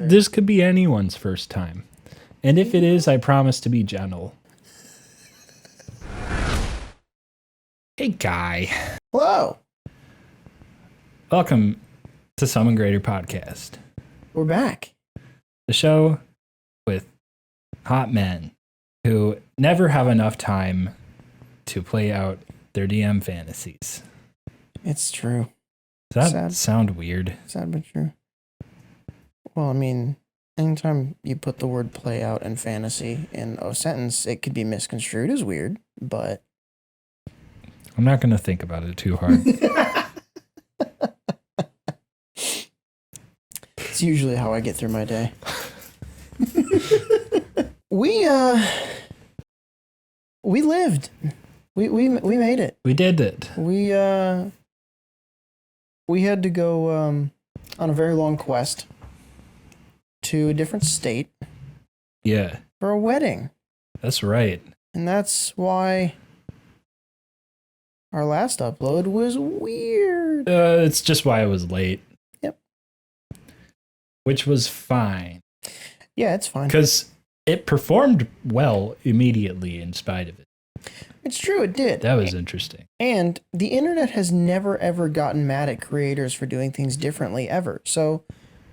This could be anyone's first time. And if it is, I promise to be gentle. Hey, Guy. Hello. Welcome to Podcast. We're back. The show with hot men who never have enough time to play out their DM fantasies. It's true. Does that sound weird? Sad but true. Well, I mean, anytime you put the word play out and fantasy in a sentence, it could be misconstrued as weird, but... I'm not going to think about it too hard. It's usually how I get through my day. We lived. We made it. We did it. We had to go on a very long quest to a different state. Yeah. For a wedding. That's right. And that's why our last upload was weird. It's just why I was late. Yep. Which was fine. Yeah, it's fine. Because it performed well immediately in spite of it. It's true, it did. That was interesting. And the internet has never, ever gotten mad at creators for doing things differently, ever. So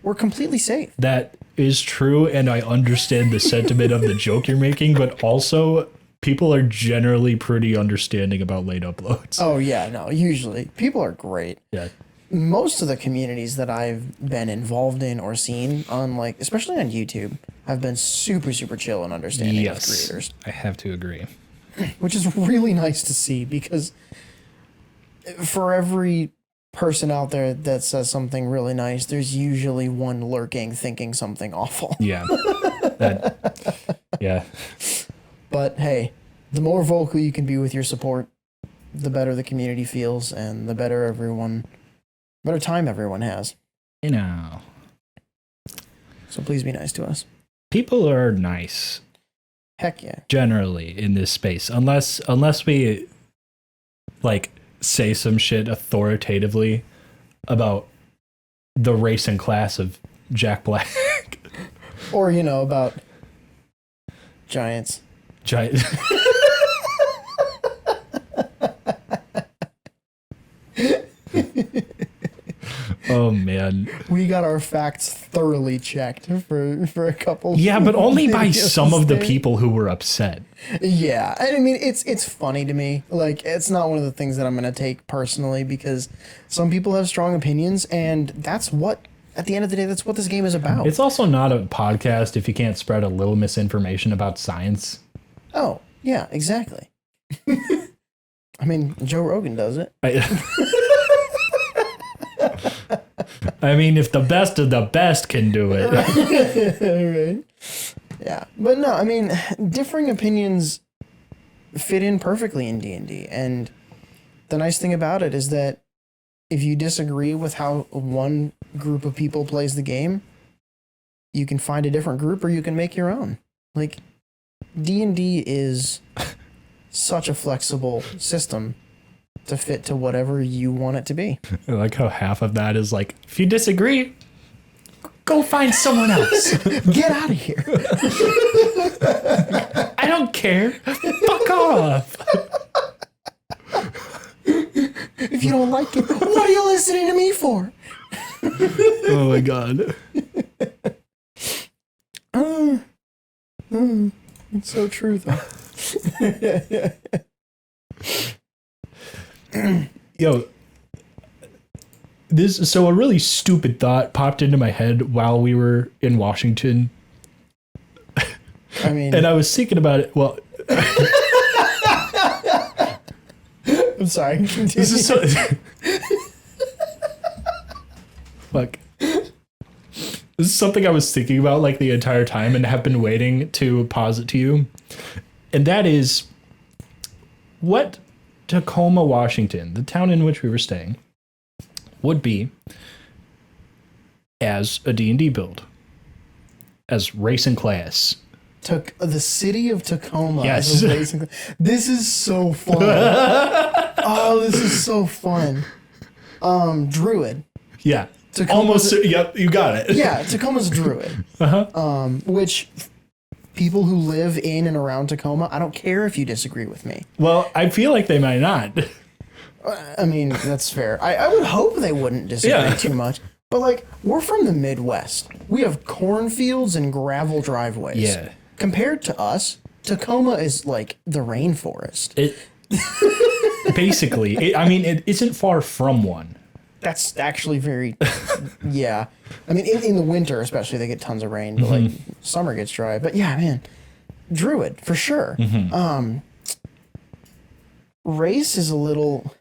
we're completely safe. That is true, and I understand the sentiment of the joke you're making, but also people are generally pretty understanding about late uploads. Oh, yeah, no, usually. People are great. Yeah. Most of the communities that I've been involved in or seen on, like, especially on YouTube, have been super, super chill and understanding of creators. I have to agree. Which is really nice to see, because for every person out there that says something really nice, there's usually one lurking thinking something awful. Yeah. Yeah. But hey, the more vocal you can be with your support, the better the community feels and the better time everyone has. You know. So please be nice to us. People are nice. Heck yeah. Generally in this space. Unless we like say some shit authoritatively about the race and class of Jack Black. Or, about giants. Oh man, we got our facts thoroughly checked for a couple. Yeah, but only by some of the people who were upset. Yeah, I mean it's funny to me. Like, it's not one of the things that I'm gonna take personally, because some people have strong opinions, and that's what, at the end of the day, that's what this game is about. It's also not a podcast if you can't spread a little misinformation about science. Oh yeah, exactly. I mean, Joe Rogan does it. I mean, if the best of the best can do it. Right. Yeah. But no, I mean, differing opinions fit in perfectly in D&D. And the nice thing about it is that if you disagree with how one group of people plays the game, you can find a different group or you can make your own. Like, D&D is such a flexible system to fit to whatever you want it to be. I like how half of that is like, if you disagree, go find someone else. Get out of here. I don't care. Fuck off. If you don't like it, what are you listening to me for? Oh my god. It's so true, though. Yo, so a really stupid thought popped into my head while we were in Washington. I mean, and I was thinking about it. Well, I'm sorry. This is so. Fuck. This is something I was thinking about like the entire time and have been waiting to pause it to you. And that is what Tacoma, Washington, the town in which we were staying, would be as a D&D build, as race and class. The city of Tacoma. Yes. As a race and class. This is so fun. Oh, this is so fun. Druid. Yeah. Almost. Yep, you got it. Yeah, Tacoma's druid. Which people who live in and around Tacoma, I don't care if you disagree with me. Well, I feel like they might not. I mean, that's fair. I would hope they wouldn't disagree too much. But, like, we're from the Midwest. We have cornfields and gravel driveways. Yeah. Compared to us, Tacoma is like the rainforest. Basically, it isn't far from one. That's actually very, yeah. I mean, in the winter especially, they get tons of rain, but like summer gets dry. But yeah, man, druid for sure. Race is a little.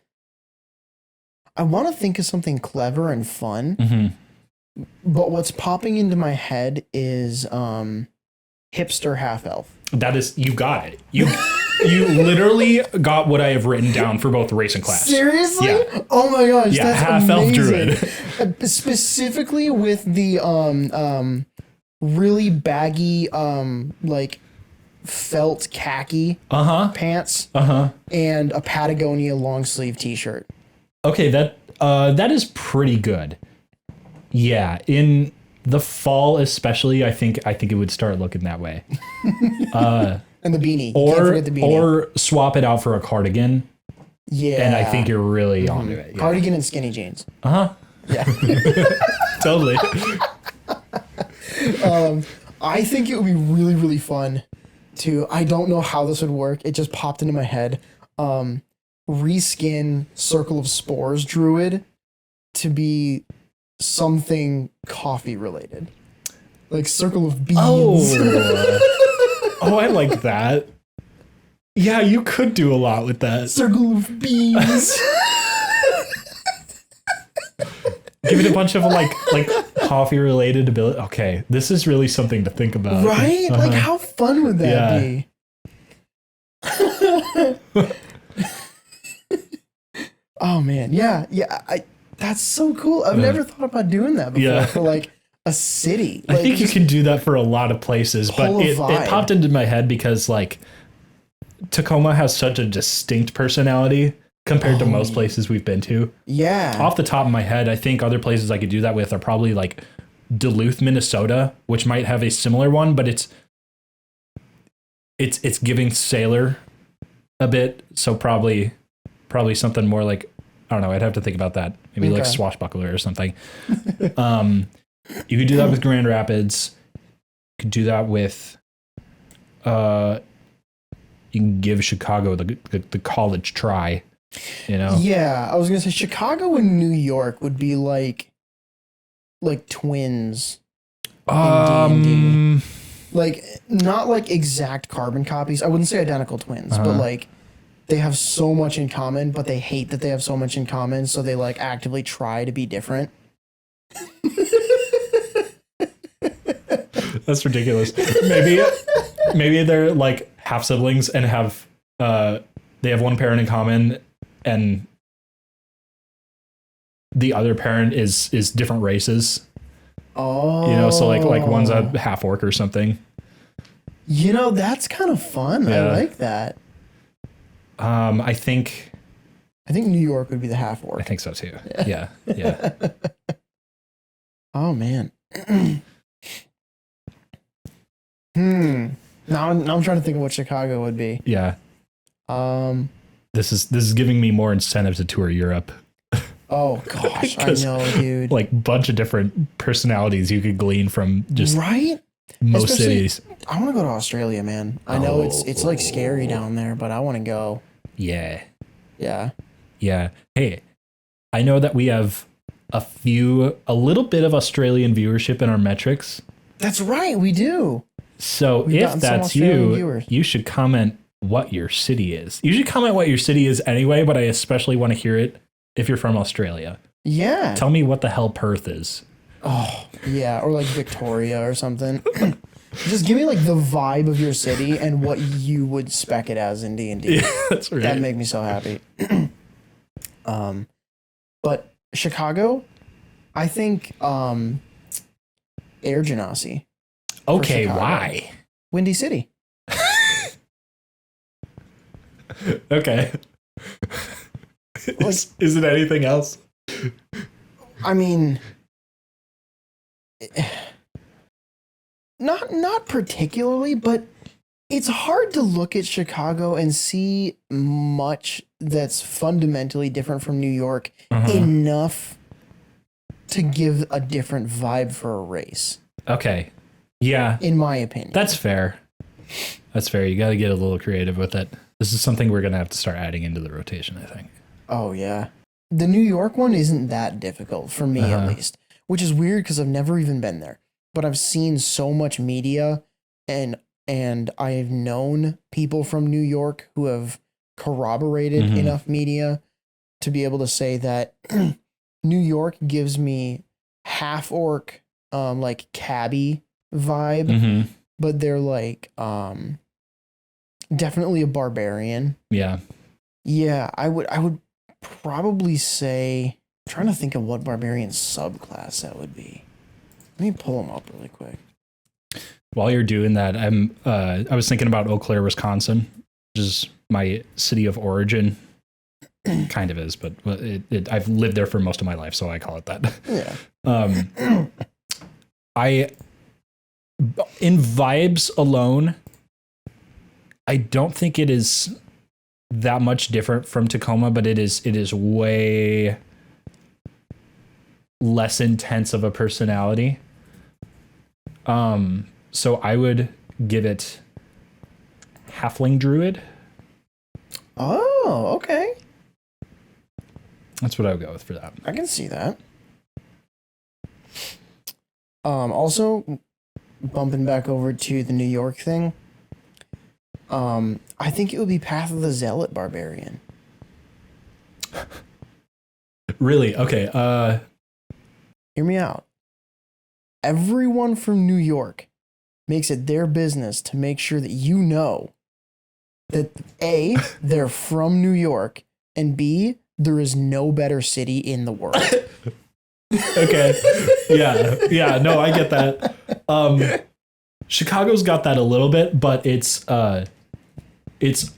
I want to think of something clever and fun, but what's popping into my head is hipster half elf. That is, you got it. You literally got what I have written down for both race and class. Seriously? Yeah. Oh my gosh, Yeah, that's half elf amazing. druid. Specifically with the really baggy like felt khaki pants and a Patagonia long sleeve t-shirt. Okay, that is pretty good. Yeah, in the fall especially, I think it would start looking that way. And the beanie. Can't forget the beanie. Or swap it out for a cardigan. Yeah. And I think you're really onto it. Yeah. Cardigan and skinny jeans. Yeah. Totally. I think it would be really, really fun to, I don't know how this would work. It just popped into my head. Reskin Circle of Spores druid to be something coffee related. Like Circle of Beans. Oh, I like that. Yeah, you could do a lot with that. Circle of Beans. Give it a bunch of like coffee related ability. Okay, this is really something to think about. Right? Like how fun would that be? Oh man, yeah. That's so cool. I've never thought about doing that before for like a city. I think you can do that for a lot of places, but it popped into my head because like Tacoma has such a distinct personality compared to most places we've been to. Yeah. Off the top of my head, I think other places I could do that with are probably like Duluth, Minnesota, which might have a similar one, but it's giving sailor a bit, so probably something more like, I don't know, I'd have to think about that. Maybe like swashbuckler or something. You could do that with Grand Rapids. You could do that with you can give Chicago the college try, you know? Yeah, I was gonna say Chicago and New York would be like twins in D&D. Like not like exact carbon copies. I wouldn't say identical twins, but like they have so much in common, but they hate that they have so much in common, so they like actively try to be different. That's ridiculous. Maybe they're like half siblings and have they have one parent in common, and the other parent is different races. Oh, you know, so like one's a half orc or something. You know, that's kind of fun. Yeah. I like that. I think New York would be the half orc. I think so too. Yeah. Oh man. Now I'm trying to think of what Chicago would be. Yeah. This is giving me more incentive to tour Europe. Oh gosh, I know, dude. Like bunch of different personalities you could glean from just most cities. I want to go to Australia, man. I know it's like scary down there, but I want to go. Yeah. Yeah. Hey, I know that we have a little bit of Australian viewership in our metrics. That's right, we do. So if that's you, you should comment what your city is. You should comment what your city is anyway, but I especially want to hear it if you're from Australia. Yeah. Tell me what the hell Perth is. Oh, yeah, or like Victoria or something. Just give me like the vibe of your city and what you would spec it as in D&D. Yeah, that's right. That'd make me so happy. But Chicago, I think Air Genasi. Okay, why? Windy City. Okay. Is it anything else? I mean, not particularly, but it's hard to look at Chicago and see much that's fundamentally different from New York enough to give a different vibe for a race. Okay. Yeah. In my opinion. That's fair. That's fair. You got to get a little creative with it. This is something we're going to have to start adding into the rotation, I think. Oh, yeah. The New York one isn't that difficult, for me at least, which is weird because I've never even been there. But I've seen so much media, and I've known people from New York who have corroborated enough media to be able to say that New York gives me half orc, like cabbie vibe, but they're like definitely a barbarian. Yeah. Yeah, I would probably say, I'm trying to think of what barbarian subclass that would be. Let me pull them up really quick. While you're doing that, I was thinking about Eau Claire, Wisconsin, which is my city of origin. Kind of is, but I've lived there for most of my life, so I call it that. Yeah. In vibes alone, I don't think it is that much different from Tacoma, but it is way less intense of a personality. So I would give it Halfling Druid. Oh, okay. That's what I would go with for that. I can see that. Also, bumping back over to the New York thing, I think it would be Path of the Zealot Barbarian. Really? Okay. Hear me out. Everyone from New York makes it their business to make sure that you know that A, they're from New York, and B, there is no better city in the world. Okay. Yeah. No, I get that. Chicago's got that a little bit, but it's I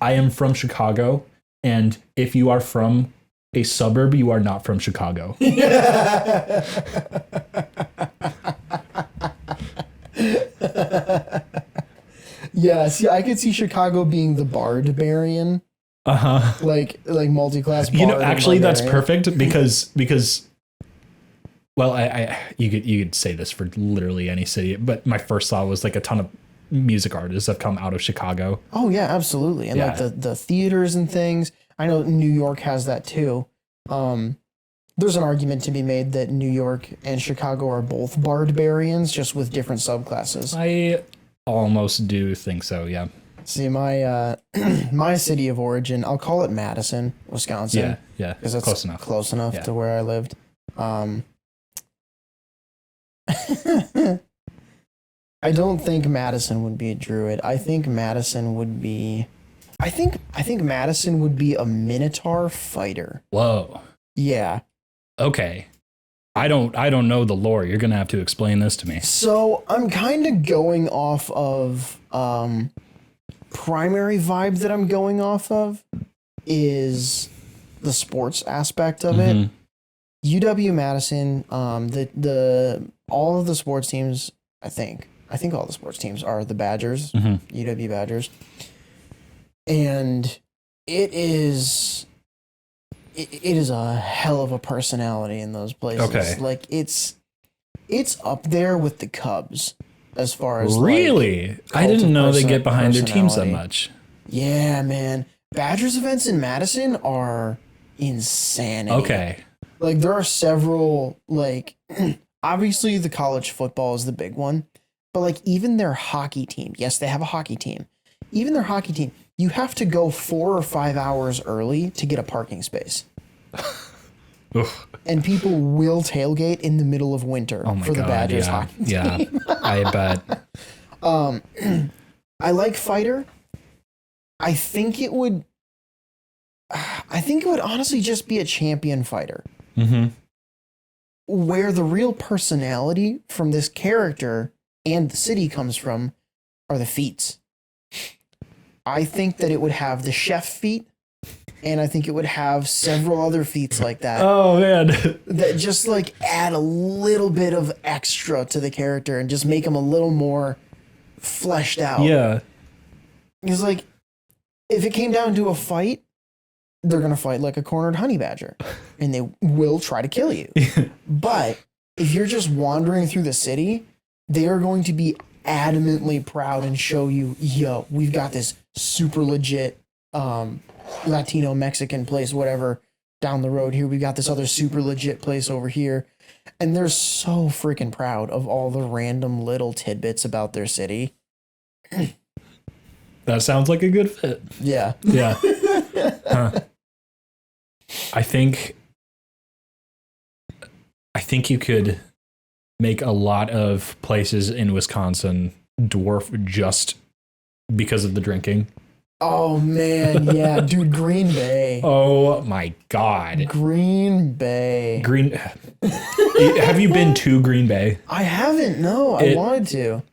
am from Chicago, and if you are from a suburb, you are not from Chicago. Yeah, see, I could see Chicago being the Barbarian. Like multi-class bard. You know, actually that's perfect because well, you could say this for literally any city, but my first thought was like a ton of music artists have come out of Chicago. Oh yeah, absolutely. And like the theaters and things. I know New York has that too. There's an argument to be made that New York and Chicago are both barbarians, just with different subclasses. I almost do think so, yeah. See, my my city of origin, I'll call it Madison, Wisconsin. Yeah, because that's close enough to where I lived. I don't think Madison would be a druid. I think Madison would be a Minotaur fighter. Whoa. Yeah. Okay. I don't know the lore. You're gonna have to explain this to me. So I'm kind of going off of primary vibe that I'm going off of is the sports aspect of it. UW Madison, the all of the sports teams, I think all the sports teams are the Badgers, UW Badgers. And it is a hell of a personality in those places. Okay. Like it's up there with the Cubs as far as really. Like, I didn't know they get behind their teams that much. Yeah, man. Badgers events in Madison are insanity. Okay. Like there are several, like obviously the college football is the big one, but like even their hockey team, yes, they have a hockey team. Even their hockey team, you have to go 4 or 5 hours early to get a parking space. And people will tailgate in the middle of winter for the Badgers hockey team. Yeah, I bet. I like fighter. I think it would honestly just be a champion fighter. Where the real personality from this character and the city comes from are the feats. I think that it would have the chef feat And I think it would have several other feats like that. Oh man. That just like add a little bit of extra to the character and just make him a little more fleshed out. Yeah. Because like, if it came down to a fight, they're gonna fight like a cornered honey badger, and they will try to kill you. But if you're just wandering through the city, they are going to be adamantly proud and show you, yo, we've got this super legit Latino Mexican place, whatever, down the road here. We got this other super legit place over here. And they're so freaking proud of all the random little tidbits about their city. That sounds like a good fit. Yeah. Yeah. Huh. I think you could make a lot of places in Wisconsin dwarf just because of the drinking. Oh man, yeah, dude, Green Bay. Oh my God. Green Bay. Have you been to Green Bay? I haven't, no. I wanted to.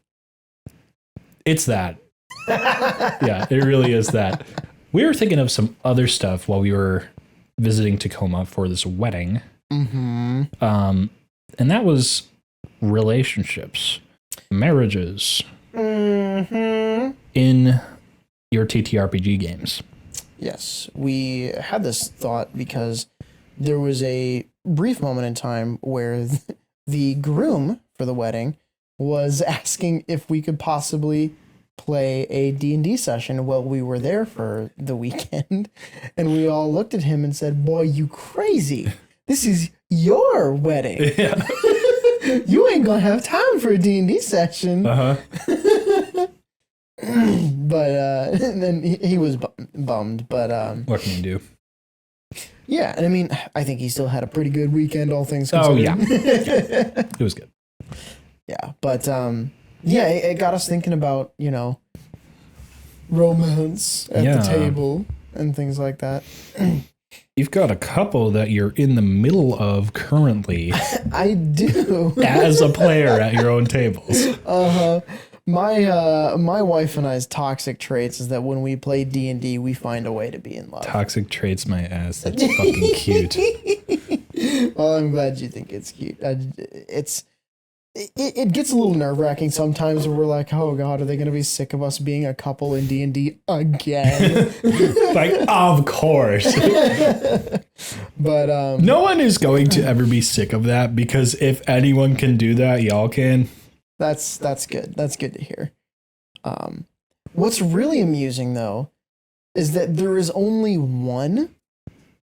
It's that. Yeah, it really is that. We were thinking of some other stuff while we were visiting Tacoma for this wedding. Mm-hmm. And that was relationships, marriages in your TTRPG games. Yes, we had this thought because there was a brief moment in time where the groom for the wedding was asking if we could possibly play a D&D session while we were there for the weekend. And we all looked at him and said, boy, you crazy. This is your wedding. Yeah. You ain't gonna have time for a D&D session. Uh-huh. But and then he was bummed. But what can you do? Yeah, and I mean, I think he still had a pretty good weekend, all things Oh, considered. yeah. It was good. Yeah, but yeah, it got us thinking about, you know, romance at the table and things like that. You've got a couple that you're in the middle of currently. I do. As a player at your own tables. Uh-huh. My wife and I's toxic traits is that when we play D&D, we find a way to be in love. Toxic traits, my ass. That's fucking cute. Well, I'm glad you think it's cute. It gets a little nerve-wracking sometimes where we're like, oh god, are they going to be sick of us being a couple in D&D again? Like, of course. But no one is going to ever be sick of that, because if anyone can do that, y'all can. That's good. That's good to hear. What's really amusing, though, is that there is only one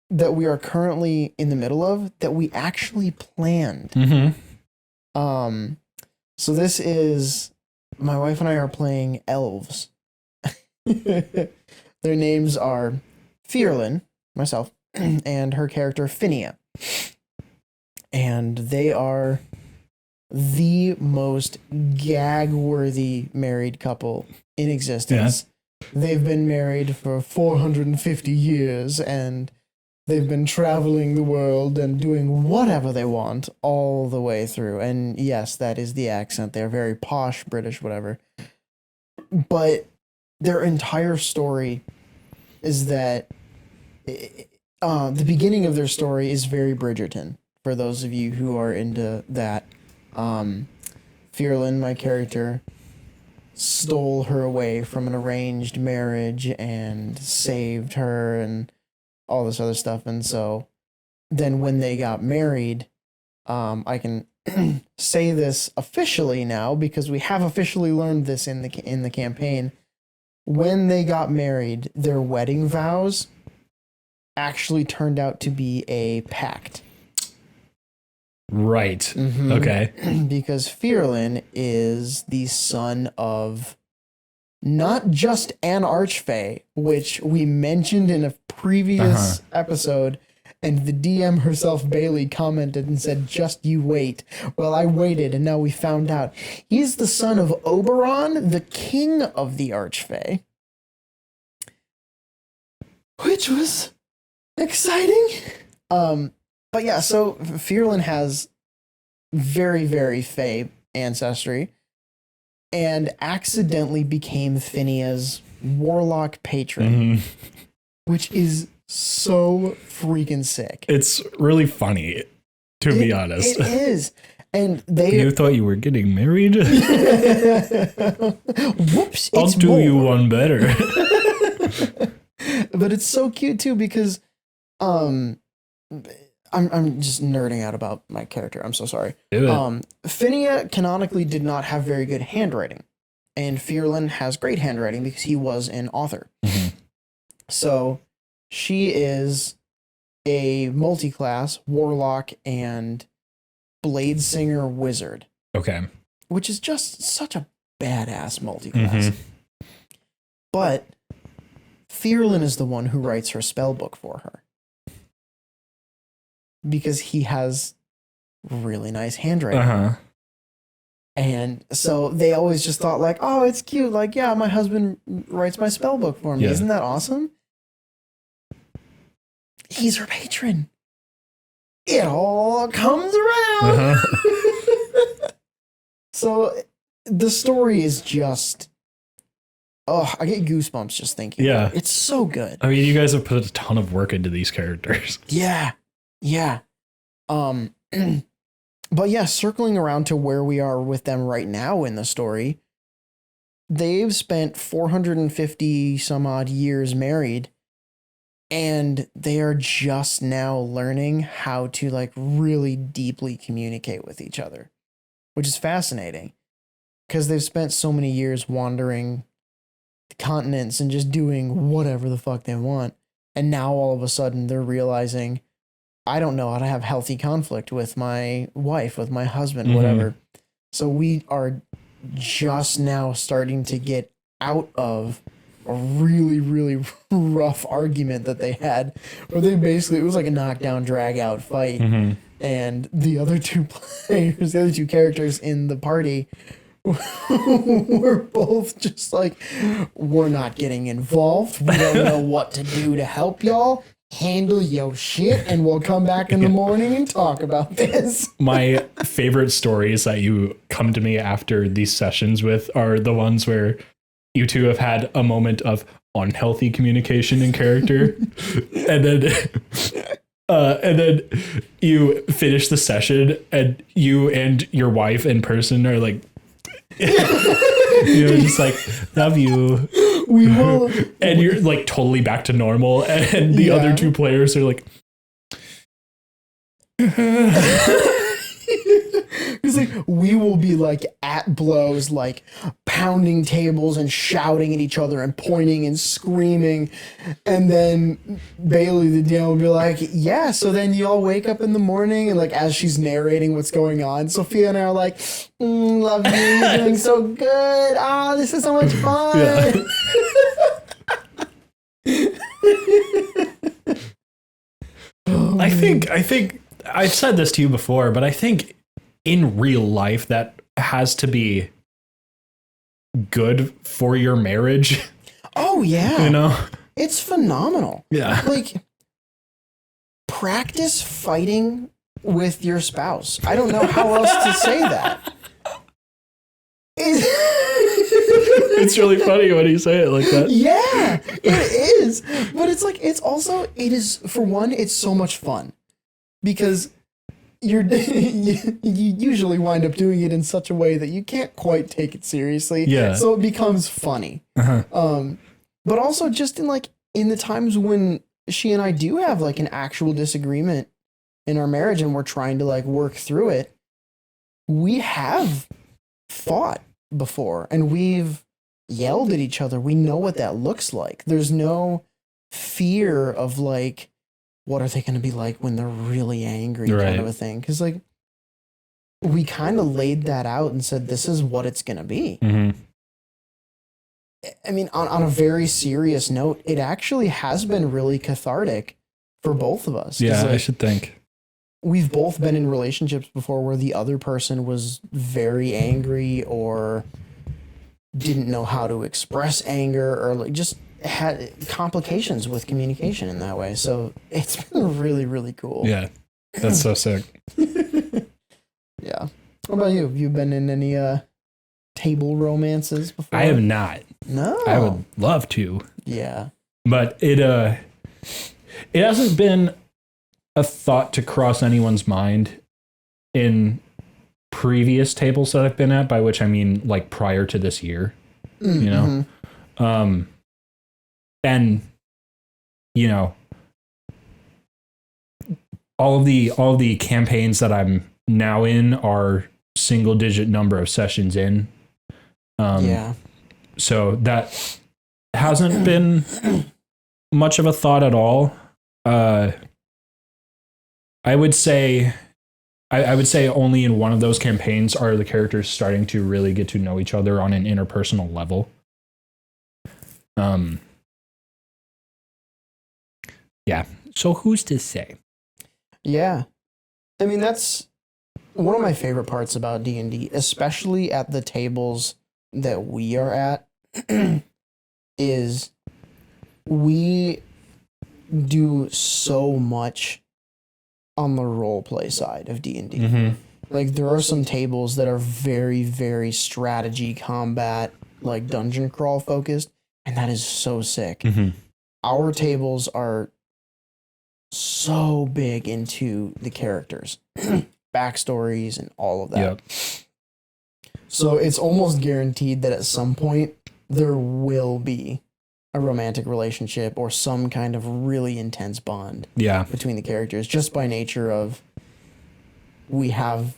that we are currently in the middle of that we actually planned. Mm-hmm. So this is, my wife and I are playing elves. Their names are Fierlin, myself, and her character Phinia. And they are the most gag-worthy married couple in existence. Yeah. They've been married for 450 years, and they've been traveling the world and doing whatever they want all the way through. And yes, that is the accent. They're very posh, British, whatever. But their entire story is that the beginning of their story is very Bridgerton, for those of you who are into that. Fierlin, my character, stole her away from an arranged marriage and saved her and all this other stuff. And so then when they got married, I can say this officially now because we have officially learned this in the campaign. When they got married, their wedding vows actually turned out to be a pact. Right. Mm-hmm. Okay. Because Fierlin is the son of not just an archfey, which we mentioned in a previous episode, and the DM herself, Bailey, commented and said, just you wait. Well, I waited, and now we found out. He's the son of Oberon, the king of the archfey. Which was exciting. But yeah, so Fierlin has very, very fey ancestry and accidentally became Phinia's warlock patron, which is so freaking sick. It's really funny, to be honest. It is. And You thought you were getting married? Whoops. I'll do you one better. But it's so cute too because I'm just nerding out about my character. I'm so sorry. Phinia canonically did not have very good handwriting. And Fierlin has great handwriting because he was an author. Mm-hmm. So she is a multi-class warlock and blade singer wizard. Okay. Which is just such a badass multi-class. Mm-hmm. But Fierlin is the one who writes her spell book for her. Because he has really nice handwriting. Uh-huh. And so they always just thought like, oh, it's cute. Like, yeah, my husband writes my spell book for me. Yeah. Isn't that awesome? He's her patron. It all comes around. Uh-huh. So the story is just, oh, I get goosebumps just thinking. Yeah. About it. It's so good. I mean, you guys have put a ton of work into these characters. Yeah. Yeah. But yeah, circling around to where we are with them right now in the story, they've spent 450 some odd years married, and they are just now learning how to like really deeply communicate with each other, which is fascinating because they've spent so many years wandering the continents and just doing whatever the fuck they want. And now all of a sudden they're realizing, I don't know how to have healthy conflict with my wife, with my husband, whatever. So we are just now starting to get out of a really, really rough argument that they had, where they basically, it was like a knockdown, drag out fight. And the other two players, the other two characters in the party were both just like, we're not getting involved. We don't know what to do to help y'all. Handle your shit, and we'll come back in the morning and talk about this. My favorite stories that you come to me after these sessions with are the ones where you two have had a moment of unhealthy communication in character, and then you finish the session, and you and your wife in person are like, just like, love you. We will. And you're like totally back to normal, and the other two players are like, it's like we will be like at blows, like pounding tables and shouting at each other and pointing and screaming, and then Bailey the DM will be like, yeah, so then you all wake up in the morning, and like as she's narrating what's going on, Sophia and I are like, love you, you're doing so good, this is so much fun. yeah. I think I've said this to you before, but I think in real life that has to be good for your marriage. Oh yeah. You know? It's phenomenal. Yeah. Like, practice fighting with your spouse. I don't know how else to say that. It's really funny when you say it like that. Yeah, it is. But it's like, it is, for one, it's so much fun because you usually wind up doing it in such a way that you can't quite take it seriously. Yeah. So it becomes funny. But also just in the times when she and I do have like an actual disagreement in our marriage and we're trying to like work through it, we have fought before and we've yelled at each other. We know what that looks like. There's no fear of like, what are they going to be like when they're really angry, right, kind of a thing. Because like we kind of laid that out and said, this is what it's going to be. I mean, on a very serious note, it actually has been really cathartic for both of us. Yeah, like, I should think. We've both been in relationships before where the other person was very angry or didn't know how to express anger or like just had complications with communication in that way. So it's been really, really cool. Yeah, that's so sick. Yeah. What about you? Have you been in any table romances before? I have not. No. I would love to. Yeah. But it hasn't been a thought to cross anyone's mind in previous tables that I've been at, by which I mean like prior to this year, you know? And you know, all of the campaigns that I'm now in are single digit number of sessions in. So that hasn't been much of a thought at all. I would say only in one of those campaigns are the characters starting to really get to know each other on an interpersonal level. Yeah. So who's to say? Yeah. I mean, that's one of my favorite parts about D&D, especially at the tables that we are at, is we do so much on the role play side of D&D. Like, there are some tables that are very, very strategy, combat, like dungeon crawl focused, and that is so sick. Our tables are so big into the characters, backstories, and all of that. Yep. So it's almost guaranteed that at some point there will be a romantic relationship or some kind of really intense bond between the characters, just by nature of we have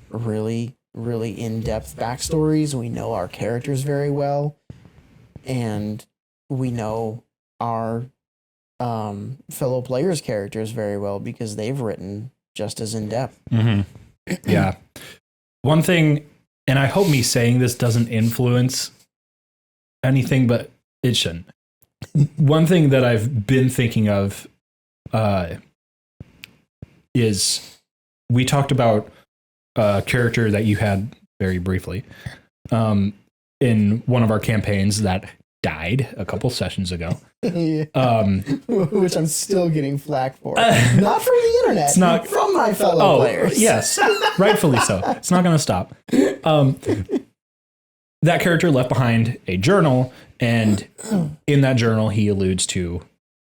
really, really in-depth backstories. We know our characters very well, and we know our fellow players' characters very well because they've written just as in-depth. Yeah. One thing, and I hope me saying this doesn't influence anything, but it shouldn't. One thing that I've been thinking of is we talked about a character that you had very briefly in one of our campaigns that died a couple sessions ago. Which I'm still getting flack for. Not from the internet. It's not from my fellow players. Yes, rightfully so. It's not going to stop. That character left behind a journal, and in that journal, he alludes to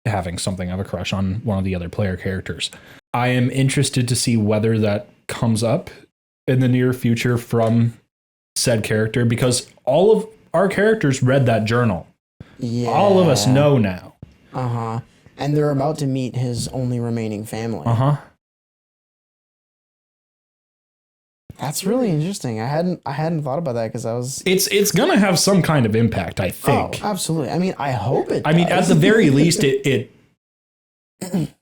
having something of a crush on one of the other player characters. I am interested to see whether that comes up in the near future from said character, because all of our characters read that journal. Yeah. All of us know now. And they're about to meet his only remaining family. That's really interesting. I hadn't thought about that because I was. It's gonna have some kind of impact, I think. Oh, absolutely. I mean, I hope it. I mean, at the very least, it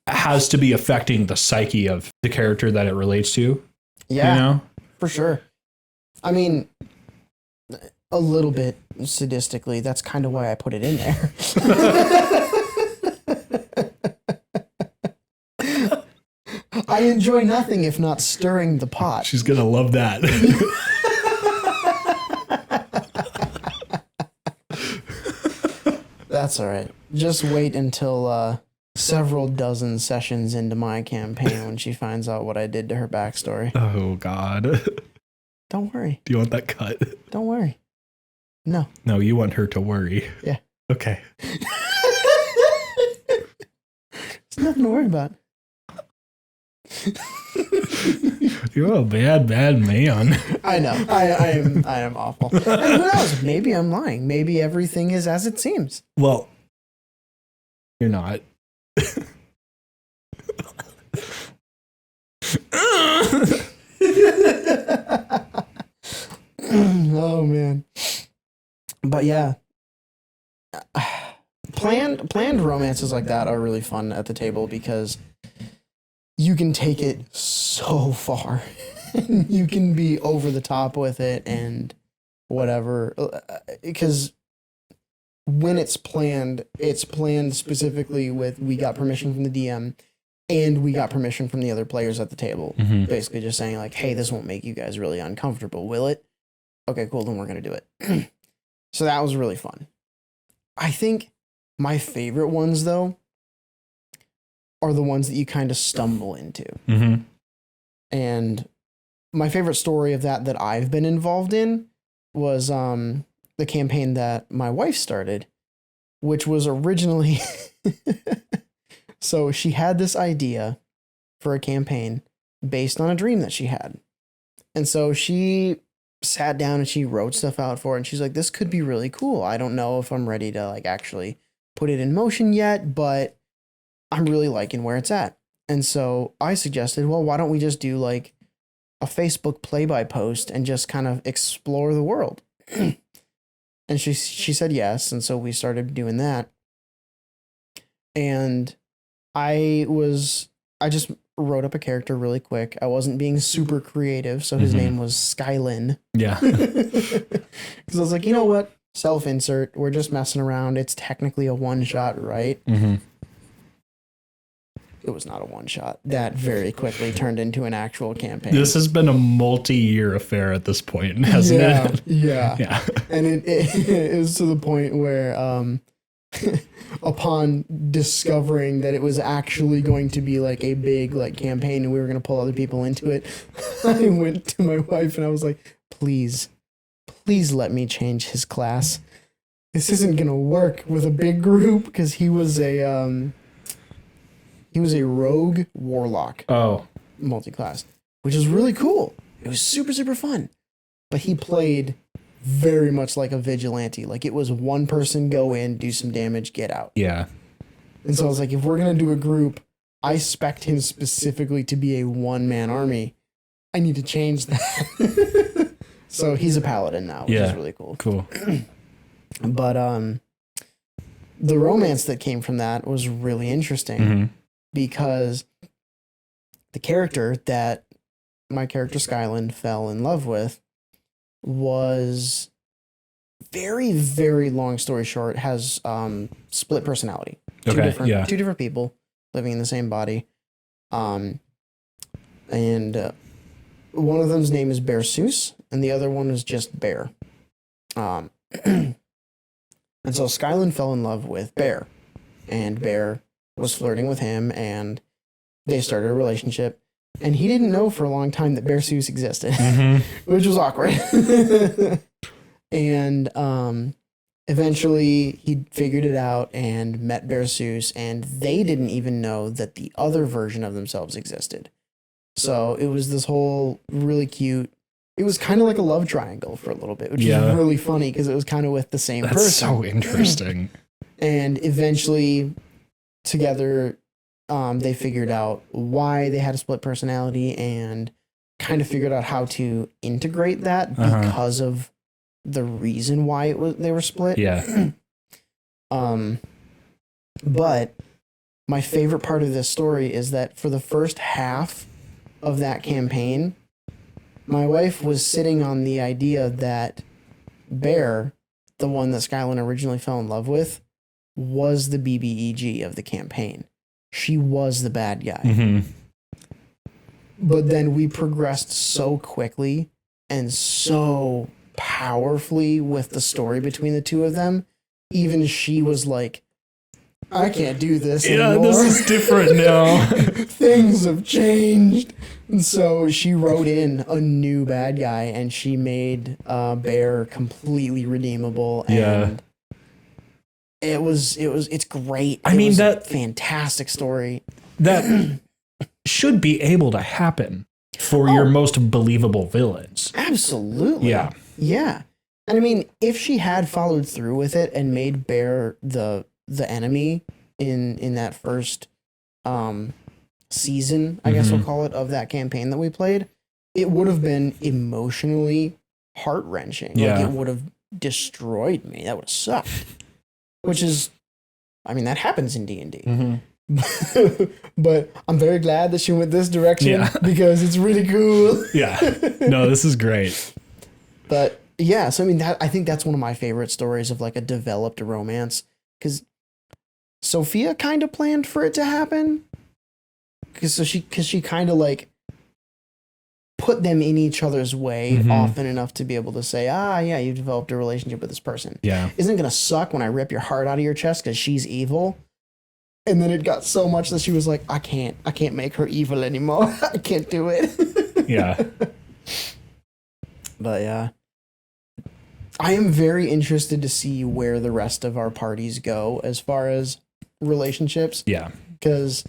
has to be affecting the psyche of the character that it relates to. Yeah, you know? For sure. I mean, a little bit sadistically. That's kind of why I put it in there. I enjoy nothing if not stirring the pot. She's gonna love that. That's all right. Just wait until several dozen sessions into my campaign when she finds out what I did to her backstory. Oh, God. Don't worry. Do you want that cut? Don't worry. No. No, you want her to worry. Yeah. Okay. There's nothing to worry about. You're a bad man. I know. I am awful. And who knows? Maybe I'm lying. Maybe everything is as it seems. Well, you're not. Oh man. But yeah. Planned romances like that are really fun at the table because you can take it so far. You can be over the top with it and whatever. Because when it's planned specifically with we got permission from the DM and we got permission from the other players at the table. Mm-hmm. Basically just saying like, hey, this won't make you guys really uncomfortable, will it? Okay, cool, then we're going to do it. So that was really fun. I think my favorite ones, though, are the ones that you kind of stumble into. Mm-hmm. And my favorite story of that I've been involved in was the campaign that my wife started, which was originally... So she had this idea for a campaign based on a dream that she had. And so she sat down and she wrote stuff out for it. And she's like, this could be really cool. I don't know if I'm ready to like actually put it in motion yet, but I'm really liking where it's at. And so I suggested, well, why don't we just do like a Facebook play-by post and just kind of explore the world? And she said yes. And so we started doing that. And I just wrote up a character really quick. I wasn't being super creative, so his name was Skyler. Yeah. Because I was like, you know what? Self-insert. We're just messing around. It's technically a one-shot, right? Mm-hmm. It was not a one-shot. That very quickly turned into an actual campaign. This has been a multi-year affair at this point, hasn't it? Yeah. Yeah. And it is to the point where upon discovering that it was actually going to be like a big like campaign and we were going to pull other people into it, I went to my wife and I was like, please let me change his class. This isn't going to work with a big group, because he was a rogue warlock. Oh. Multi-class, which is really cool. It was super, super fun. But he played very much like a vigilante. Like, it was one person go in, do some damage, get out. Yeah. And so I was like, if we're going to do a group, I expect him specifically to be a one-man army. I need to change that. So he's a paladin now, which is really cool. Cool. But the romance that came from that was really interesting, because the character that my character Skyler fell in love with was, very, very long story short, has split personality. Two different people living in the same body. And one of them's name is Bear Seuss, and the other one is just Bear. And so Skyler fell in love with Bear, and Bear was flirting with him, and they started a relationship. And he didn't know for a long time that Bear Seuss existed, which was awkward. And eventually he figured it out and met Bear Seuss, and they didn't even know that the other version of themselves existed. So it was this whole really cute, it was kind of like a love triangle for a little bit, which is really funny because it was kind of with the same person. That's so interesting. And eventually together, they figured out why they had a split personality and kind of figured out how to integrate that because of the reason why they were split. Yeah. But my favorite part of this story is that for the first half of that campaign, my wife was sitting on the idea that Bear, the one that Skyler originally fell in love with, was the BBEG of the campaign. She was the bad guy. But then we progressed so quickly and so powerfully with the story between the two of them. Even she was like, I can't do this anymore. This is different now. Things have changed. And so she wrote in a new bad guy, and she made Bear completely redeemable. And it's great. I mean, that fantastic story. That should be able to happen for your most believable villains. Absolutely. Yeah. Yeah. And I mean, if she had followed through with it and made Bear the enemy in that first season, I guess we'll call it, of that campaign that we played, it would have been emotionally heart-wrenching. Yeah. Like, it would have destroyed me. That would have sucked. Which is, I mean, that happens in D&D. But I'm very glad that she went this direction because it's really cool. Yeah. No, this is great. But yeah, so I mean, I think that's one of my favorite stories of like a developed romance, because Sophia kind of planned for it to happen, because she kind of like put them in each other's way often enough to be able to say, yeah, you've developed a relationship with this person. Yeah. Isn't it gonna suck when I rip your heart out of your chest because she's evil? And then it got so much that she was like, I can't make her evil anymore. I can't do it. Yeah. But yeah, I am very interested to see where the rest of our parties go as far as relationships. Yeah. because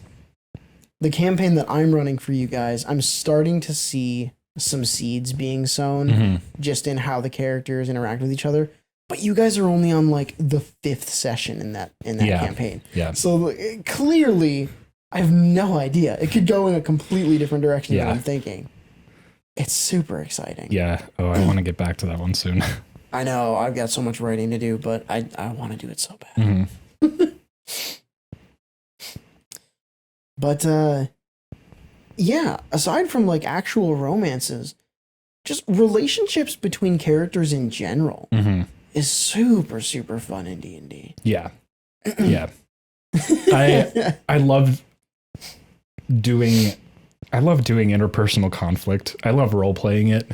the campaign that I'm running for you guys, I'm starting to see some seeds being sown just in how the characters interact with each other. But you guys are only on like the 5th session in that campaign. Yeah. So clearly, I have no idea. It could go in a completely different direction than I'm thinking. It's super exciting. Yeah. Oh, I want to get back to that one soon. I know I've got so much writing to do, but I want to do it so bad. But yeah, aside from like actual romances, just relationships between characters in general is super, super fun in D&D. Yeah. Yeah. I love doing interpersonal conflict. I love role playing it.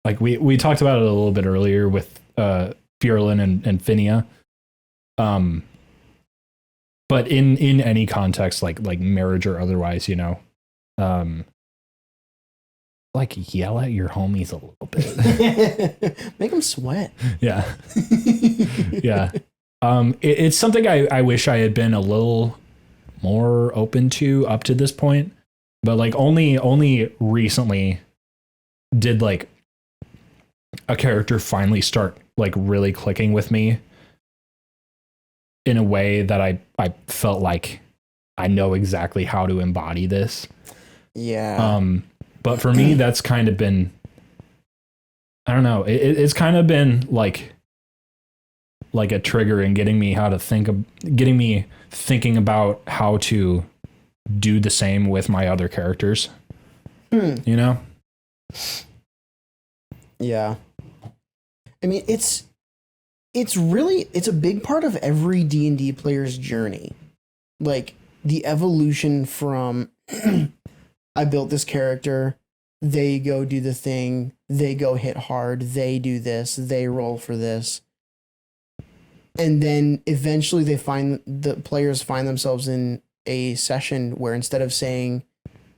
Like we talked about it a little bit earlier with Furlan and Finia. But in any context, like marriage or otherwise, like yell at your homies a little bit. Make them sweat. Yeah. Yeah. It's something I wish I had been a little more open to up to this point, but like only recently did like a character finally start like really clicking with me in a way that I felt like I know exactly how to embody this. Yeah. But for me, that's kind of been, I don't know. It's kind of been like a trigger in getting me thinking about how to do the same with my other characters. You know? Yeah. I mean, it's a big part of every D&D player's journey. Like the evolution from I built this character, they go do the thing, they go hit hard, they do this, they roll for this. And then eventually the players find themselves in a session where instead of saying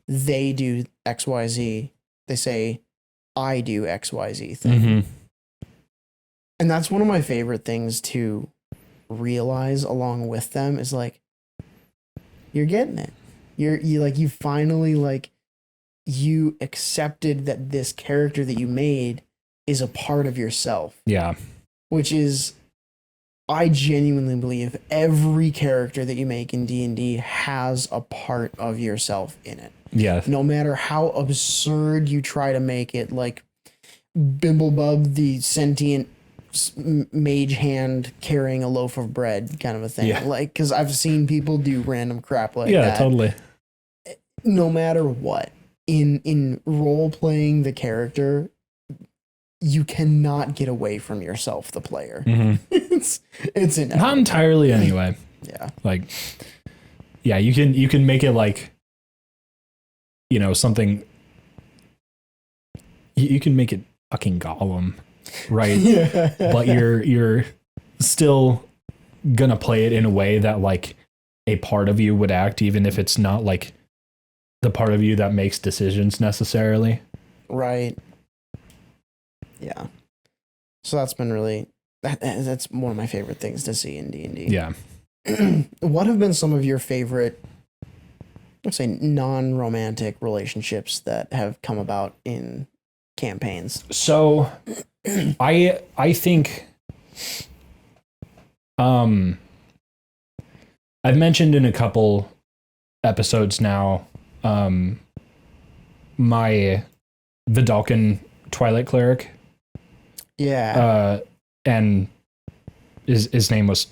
they do XYZ, they say I do XYZ thing. And that's one of my favorite things to realize along with them is like, you're getting it. You finally like, you accepted that this character that you made is a part of yourself. Yeah. Which is, I genuinely believe every character that you make in D&D has a part of yourself in it. Yeah. No matter how absurd you try to make it, like Bimblebub, the sentient mage hand carrying a loaf of bread kind of a thing. Yeah. Like, because I've seen people do random crap like that. Yeah, totally. No matter what, in role playing the character, you cannot get away from yourself, the player. It's inevitable. Not entirely anyway. Yeah. Like, yeah, you can make it like, something. You can make it fucking Gollum, right? Yeah. But you're still gonna play it in a way that like a part of you would act, even if it's not like the part of you that makes decisions necessarily. Right. Yeah. So that's been really that's one of my favorite things to see in D&D. Yeah. What have been some of your favorite, let's say, non-romantic relationships that have come about in campaigns? So I think I've mentioned in a couple episodes now my Vidalcan Twilight Cleric. Yeah. And his name was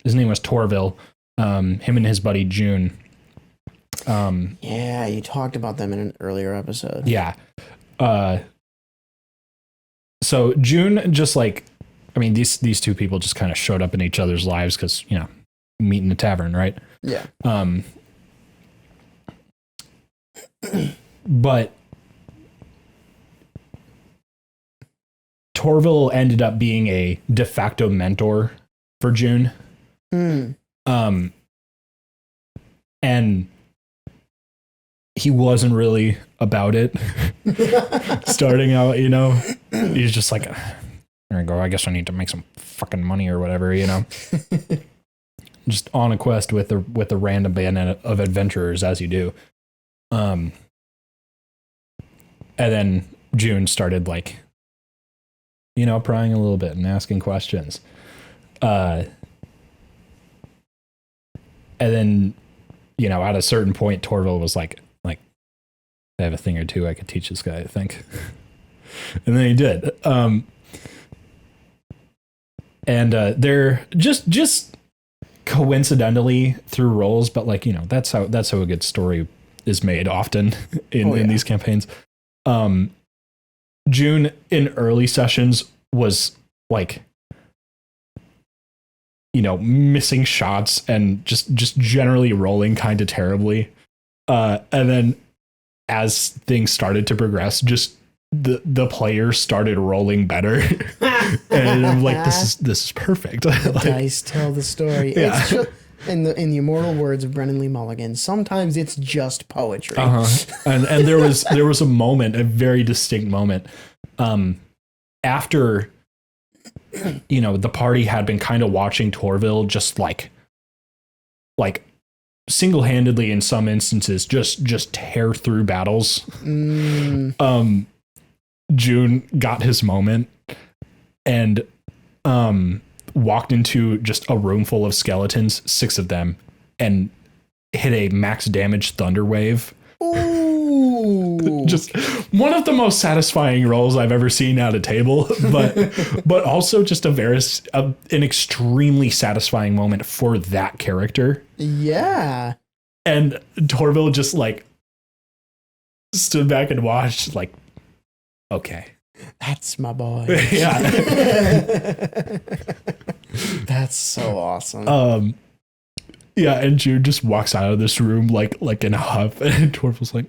Torville. Him and his buddy June. Yeah, you talked about them in an earlier episode. Yeah. So June just like, I mean, these two people just kind of showed up in each other's lives because, meet in the tavern, right? Yeah. But Torville ended up being a de facto mentor for June. And he wasn't really about it starting out, he's just like, there you go. I guess I need to make some fucking money or whatever, just on a quest with a random band of adventurers, as you do. And then June started like, prying a little bit and asking questions. And then, at a certain point, Torville was like, I have a thing or two I could teach this guy, I think. And then he did. And they're just coincidentally through roles, but like, that's how a good story is made often in these campaigns. June in early sessions was like, missing shots and just generally rolling kind of terribly. And then as things started to progress, just the players started rolling better. And I'm like, this is perfect. The dice tell the story. Yeah. It's just, in the immortal words of Brennan Lee Mulligan, sometimes it's just poetry. And there was a moment, a very distinct moment, after the party had been kind of watching Torville just like single-handedly in some instances just tear through battles. June got his moment and walked into just a room full of skeletons, 6 of them, and hit a max damage thunder wave. Ooh. Just one of the most satisfying rolls I've ever seen at a table, but also just an extremely satisfying moment for that character. Yeah. And Torville just like stood back and watched, like, okay. That's my boy. Yeah. That's so awesome. Yeah, and Jude just walks out of this room like in a huff, and Torville's like,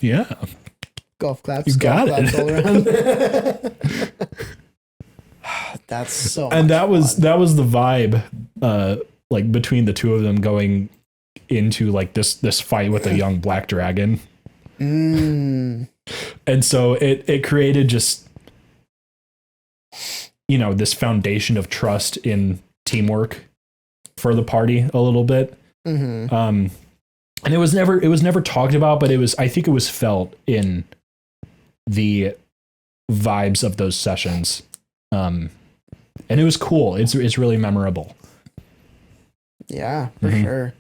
yeah. Golf claps. You got it. All around. That's so and that fun. was the vibe like between the two of them going into like this fight with a young black dragon. And so it created just this foundation of trust in teamwork for the party a little bit. And it was never talked about, but I think it was felt in the vibes of those sessions. And it was cool. It's really memorable. Yeah, for sure.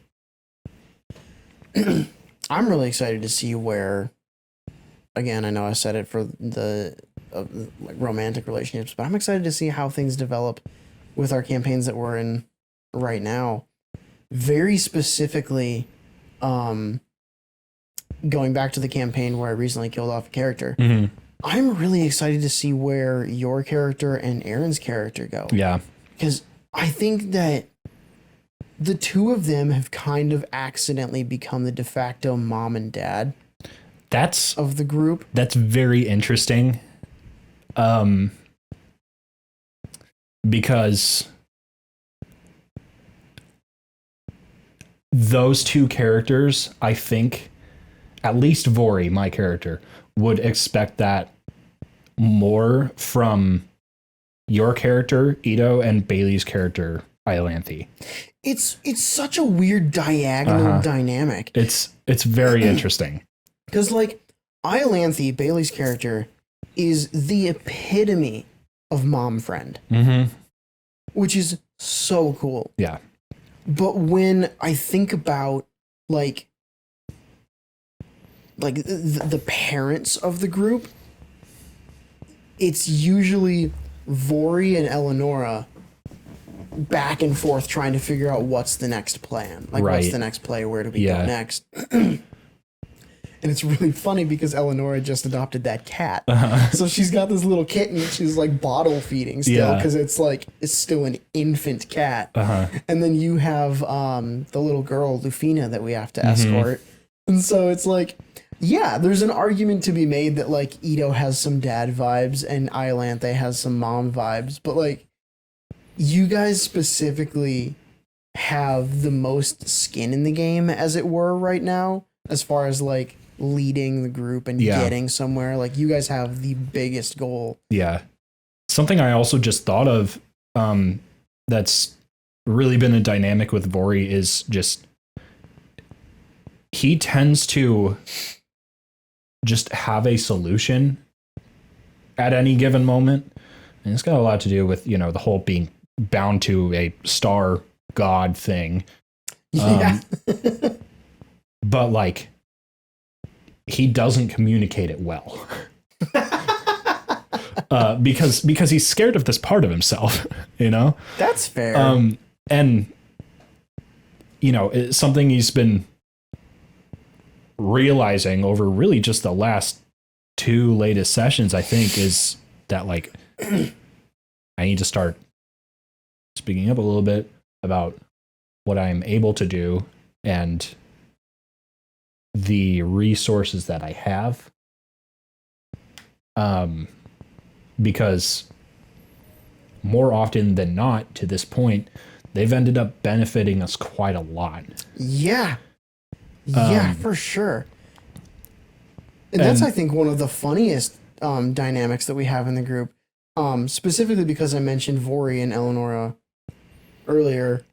I'm really excited to see where, again, I know I said it for the like romantic relationships, but I'm excited to see how things develop with our campaigns that we're in right now. Very specifically, going back to the campaign where I recently killed off a character. I'm really excited to see where your character and Aaron's character go. Yeah. Because I think that the two of them have kind of accidentally become the de facto mom and dad of the group. That's very interesting. Because those two characters, I think, at least Vori, my character, would expect that more from your character, Ito, and Bailey's character, Iolanthe. It's such a weird diagonal dynamic. It's very interesting. Because, like, Iolanthe, Bailey's character, is the epitome of mom friend. Which is so cool. Yeah. But when I think about, like the parents of the group, it's usually Vori and Eleonora back and forth trying to figure out what's the next plan. Like, what's the next play? Where do we go next? And it's really funny because Eleonora just adopted that cat. So she's got this little kitten she's like bottle feeding still because it's still an infant cat. And then you have the little girl, Lufina, that we have to escort. And so it's like, yeah, there's an argument to be made that like Ito has some dad vibes and Iolanthe has some mom vibes. But like, you guys specifically have the most skin in the game, as it were, right now, as far as like leading the group and getting somewhere. Like, you guys have the biggest goal. Yeah. Something I also just thought of that's really been a dynamic with Vori is just he tends to just have a solution at any given moment. And it's got a lot to do with, the whole being bound to a star god thing. Yeah. But like, he doesn't communicate it well. Because he's scared of this part of himself, That's fair. And it's something he's been realizing over really just the last 2 latest sessions, I think, is that like I need to start speaking up a little bit about what I'm able to do and the resources that I have. Because more often than not, to this point, they've ended up benefiting us quite a lot. Yeah. Yeah, for sure. And that's, I think, one of the funniest dynamics that we have in the group. Specifically because I mentioned Vori and Eleonora earlier.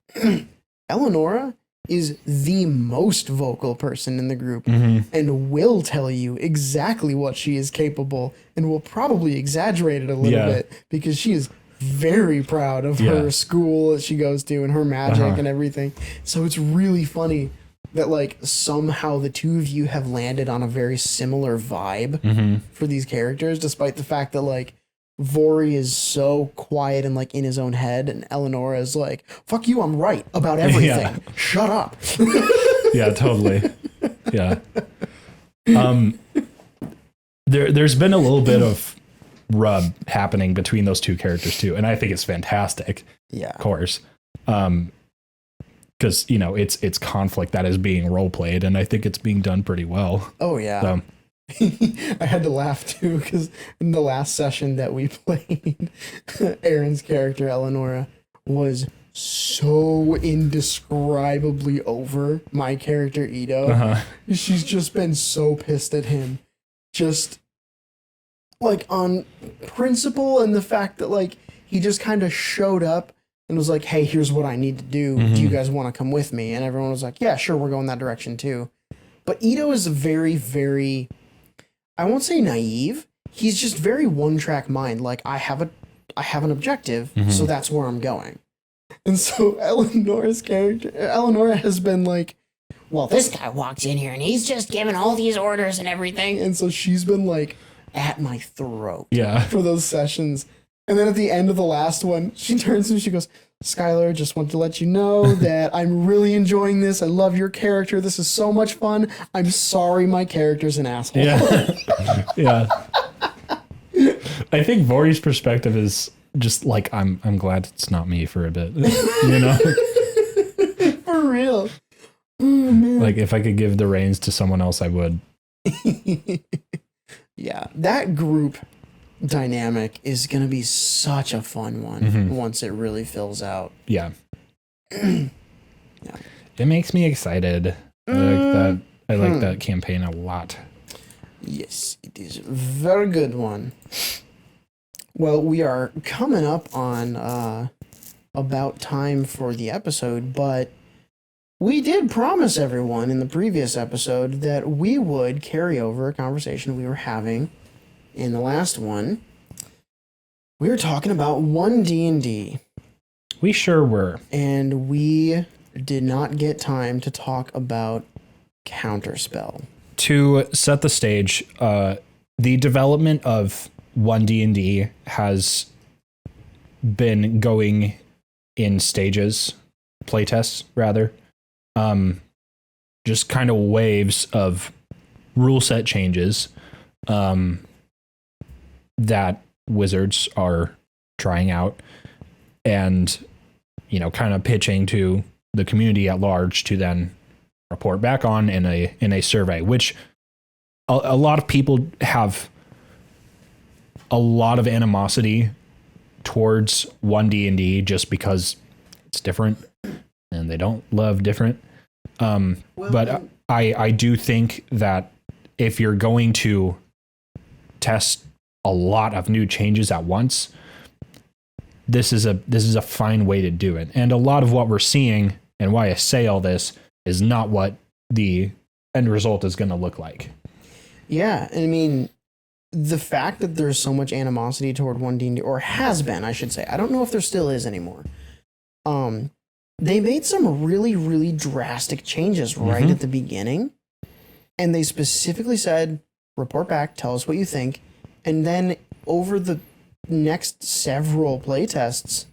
Eleonora is the most vocal person in the group and will tell you exactly what she is capable and will probably exaggerate it a little bit because she is very proud of her school that she goes to and her magic and everything. So it's really funny that like somehow the two of you have landed on a very similar vibe for these characters, despite the fact that like Vori is so quiet and like in his own head, and Eleonora is like, "Fuck you, I'm right about everything. Yeah. Shut up." Yeah, totally. Yeah. There's been a little bit of rub happening between those two characters too, and I think it's fantastic. Yeah. Of course. Because it's conflict that is being role played, and I think it's being done pretty well. Oh yeah. So, I had to laugh too because in the last session that we played, Aaron's character Eleonora was so indescribably over my character Ito. She's just been so pissed at him, just like on principle, and the fact that like he just kind of showed up and was like, "Hey, here's what I need to do. Do you guys want to come with me?" And everyone was like, "Yeah, sure, we're going that direction too." But Ito is very, very, I won't say naive. He's just very one-track mind. Like, I have an objective, so that's where I'm going. And so Eleonora's character, Eleonora has been like, "Well, this guy walks in here and he's just giving all these orders and everything." And so she's been like at my throat for those sessions. And then at the end of the last one, she turns to me and she goes, "Skyler, just want to let you know that I'm really enjoying this. I love your character. This is so much fun. I'm sorry my character's an asshole." Yeah. Yeah. I think Vori's perspective is just like, I'm glad it's not me for a bit. For real. Oh, man. Like, if I could give the reins to someone else, I would. Yeah, that group dynamic is going to be such a fun one once it really fills out. Yeah. It makes me excited. I like that. I like that campaign a lot. Yes, it is a very good one. Well, we are coming up on about time for the episode, but we did promise everyone in the previous episode that we would carry over a conversation we were having in the last one. We were talking about 1D&D. We sure were. And we did not get time to talk about Counterspell. To set the stage, the development of 1D&D has been going in stages, playtests rather. Just kind of waves of rule set changes that wizards are trying out and, kind of pitching to the community at large to then report back on in a survey, which a lot of people have a lot of animosity towards 1D&D just because it's different and they don't love different. But I do think that if you're going to test a lot of new changes at once, this is a fine way to do it. And a lot of what we're seeing and why I say all this is not what the end result is going to look like. Yeah, and I mean, the fact that there's so much animosity toward 1D, or has been, I should say. I don't know if there still is anymore. They made some really, really drastic changes right at the beginning. And they specifically said, report back, tell us what you think. And then over the next several playtests,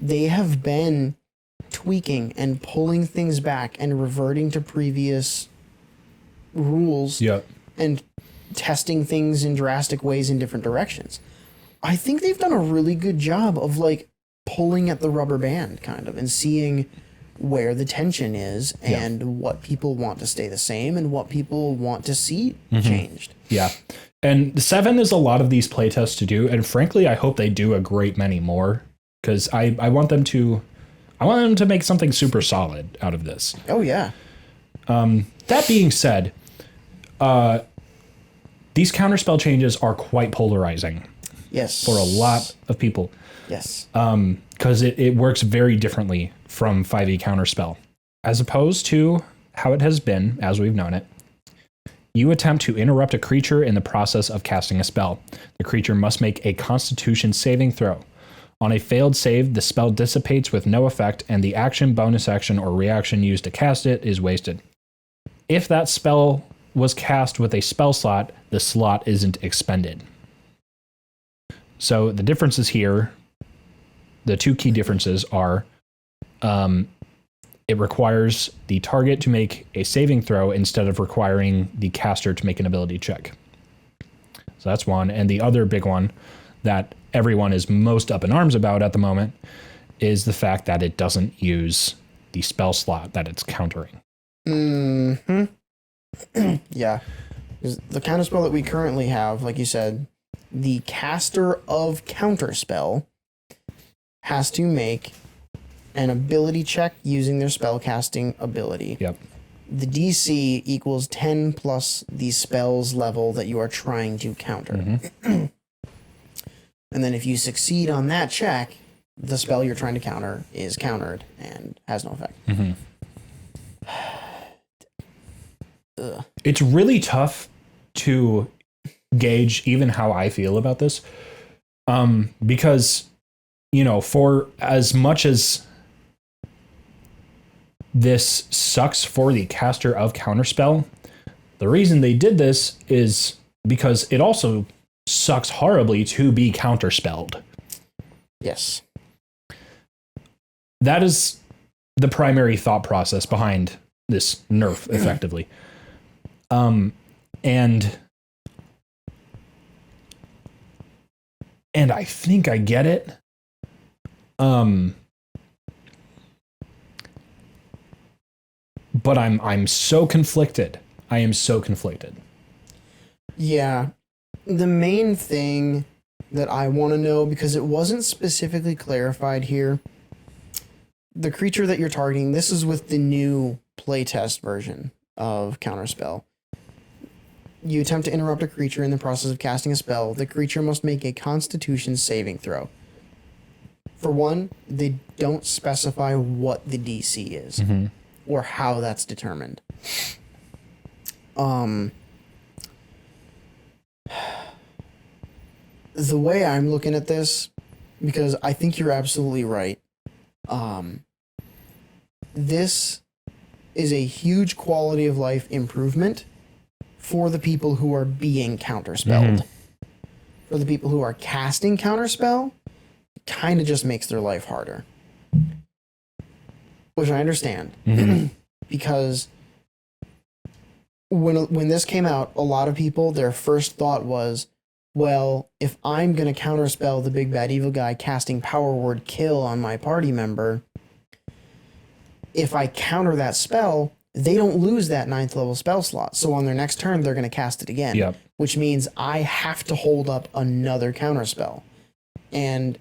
they have been tweaking and pulling things back and reverting to previous rules. Yep. And testing things in drastic ways in different directions. I think they've done a really good job of like pulling at the rubber band kind of and seeing where the tension is and what people want to stay the same and what people want to see changed. Yeah. And 7 is a lot of these playtests to do. And frankly, I hope they do a great many more because I want them to make something super solid out of this. Oh, yeah. That being said, these counterspell changes are quite polarizing. Yes. For a lot of people. Yes. Because it works very differently from 5e counterspell. As opposed to how it has been, as we've known it. You attempt to interrupt a creature in the process of casting a spell. The creature must make a Constitution saving throw. On a failed save, the spell dissipates with no effect, and the action, bonus action, or reaction used to cast it is wasted. If that spell was cast with a spell slot, the slot isn't expended. So the differences here, the two key differences are it requires the target to make a saving throw instead of requiring the caster to make an ability check. So that's one. And the other big one that everyone is most up in arms about at the moment is the fact that it doesn't use the spell slot that it's countering. Yeah. The counterspell that we currently have, like you said, the caster of counterspell has to make an ability check using their spellcasting ability. Yep. The DC equals 10 plus the spell's level that you are trying to counter. And then if you succeed on that check, the spell you're trying to counter is countered and has no effect. It's really tough to gauge even how I feel about this. Because, you know, for as much as this sucks for the caster of counterspell, the reason they did this is because it also sucks horribly to be counterspelled. Yes. That is the primary thought process behind this nerf, effectively. And I think I get it. But I'm so conflicted. I am so conflicted. Yeah. The main thing that I want to know, because it wasn't specifically clarified here, the creature that you're targeting, this is with the new playtest version of Counterspell. You attempt to interrupt a creature in the process of casting a spell. The creature must make a Constitution saving throw. For one, they don't specify what the DC is or how that's determined. The way I'm looking at this, because I think you're absolutely right, this is a huge quality of life improvement for the people who are being counterspelled. For the people who are casting counterspell, it kind of just makes their life harder. Which I understand. Because when this came out, a lot of people, their first thought was, well, if I'm going to counterspell the big bad evil guy casting power word kill on my party member, if I counter that spell, they don't lose that 9th level spell slot. So on their next turn, they're going to cast it again. Which means I have to hold up another counterspell. And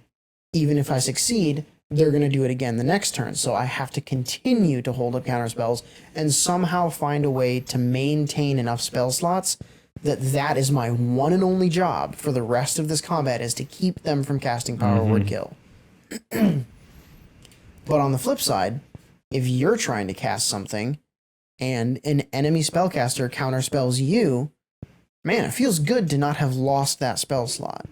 even if I succeed, they're going to do it again the next turn. So I have to continue to hold up counterspells and somehow find a way to maintain enough spell slots that is my one and only job for the rest of this combat, is to keep them from casting power word kill. But on the flip side, if you're trying to cast something and an enemy spellcaster counterspells you, man, it feels good to not have lost that spell slot.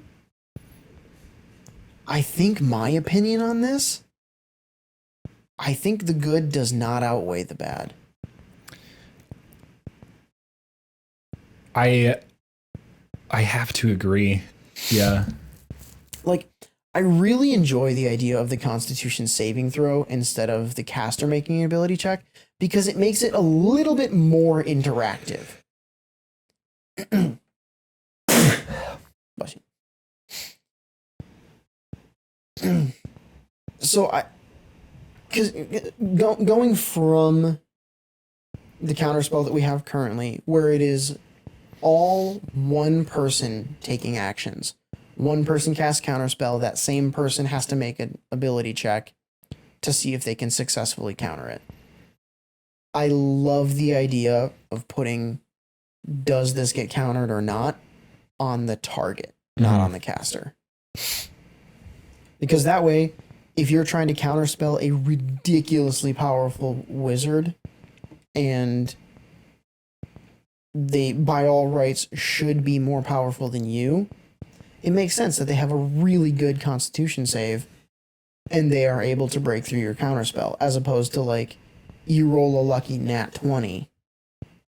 I think my opinion on this, I think the good does not outweigh the bad. I have to agree. Yeah. Like, I really enjoy the idea of the Constitution saving throw instead of the caster making an ability check because it makes it a little bit more interactive. Bless you. So because going from the counterspell that we have currently, where it is all one person taking actions. One person casts counterspell, that same person has to make an ability check to see if they can successfully counter it. I love the idea of putting does this get countered or not on the target, not on the caster. Because that way, if you're trying to counterspell a ridiculously powerful wizard and they, by all rights, should be more powerful than you, it makes sense that they have a really good Constitution save and they are able to break through your counterspell, as opposed to like you roll a lucky nat 20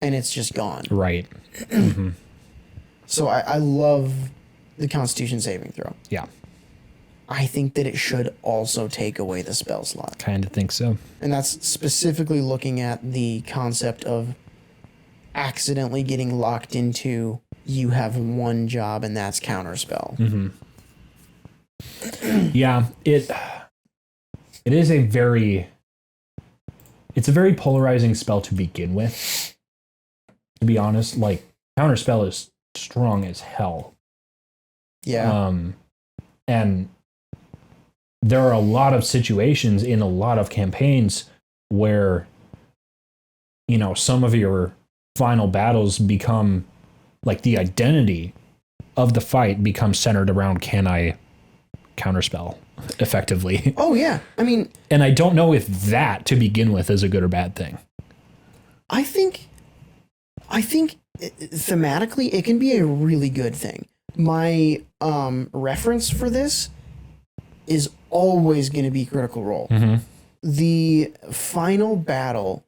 and it's just gone. Right. Mm-hmm. So I love the Constitution saving throw. Yeah. I think that it should also take away the spell slot. Kind of think so. And that's specifically looking at the concept of accidentally getting locked into you have one job and that's counterspell. Mm-hmm. Yeah, it is a very polarizing spell to begin with. To be honest, like counterspell is strong as hell. Yeah. And there are a lot of situations in a lot of campaigns where, you know, some of your final battles become like the identity of the fight becomes centered around, can I counterspell effectively? Oh yeah. I mean, and I don't know if that to begin with is a good or bad thing. I think thematically it can be a really good thing. My reference for this is always going to be Critical Role. Mm-hmm. The final battle